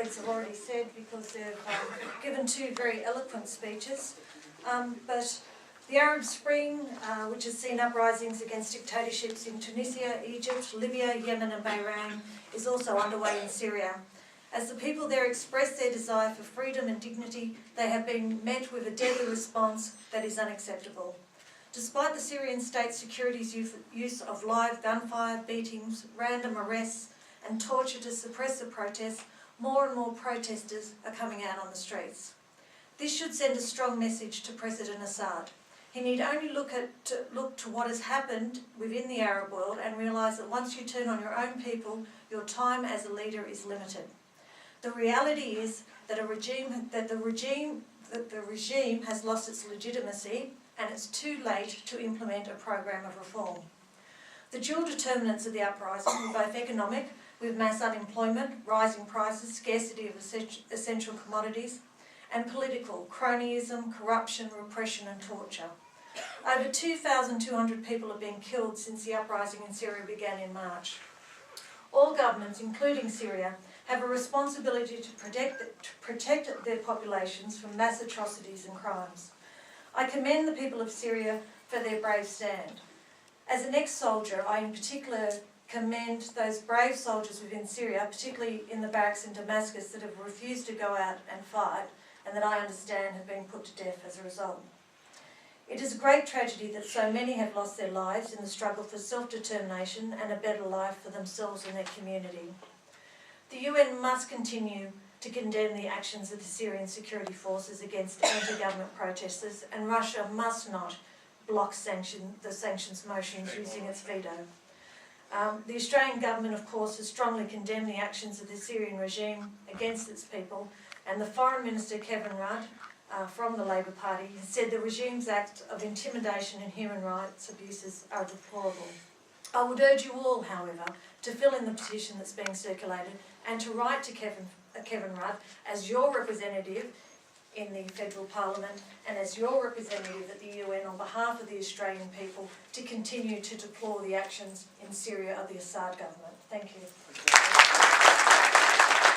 colleagues have already said because they've given two very eloquent speeches. But the Arab Spring, which has seen uprisings against dictatorships in Tunisia, Egypt, Libya, Yemen and Bahrain, is also underway in Syria. As the people there express their desire for freedom and dignity, they have been met with a deadly response that is unacceptable. Despite the Syrian state security's use of live gunfire, beatings, random arrests and torture to suppress the protests, more and more protesters are coming out on the streets. This should send a strong message to President Assad. He need only look to what has happened within the Arab world and realise that once you turn on your own people, your time as a leader is limited. The reality is that the regime has lost its legitimacy and it's too late to implement a program of reform. The dual determinants of the uprising were both economic, with mass unemployment, rising prices, scarcity of essential commodities, and political, cronyism, corruption, repression and torture. Over 2,200 people have been killed since the uprising in Syria began in March. All governments, including Syria, have a responsibility to protect their populations from mass atrocities and crimes. I commend the people of Syria for their brave stand. As an ex-soldier, I in particular commend those brave soldiers within Syria, particularly in the barracks in Damascus, that have refused to go out and fight and that I understand have been put to death as a result. It is a great tragedy that so many have lost their lives in the struggle for self-determination and a better life for themselves and their community. The UN must continue to condemn the actions of the Syrian security forces against anti-government protesters, and Russia must not block the sanctions motions using its veto. The Australian government, of course, has strongly condemned the actions of the Syrian regime against its people, and the Foreign Minister, Kevin Rudd, from the Labor Party, has said the regime's acts of intimidation and human rights abuses are deplorable. I would urge you all, however, to fill in the petition that's being circulated and to write to Kevin Rudd as your representative in the Federal Parliament and as your representative at the UN on behalf of the Australian people to continue to deplore the actions in Syria of the Assad government. Thank you.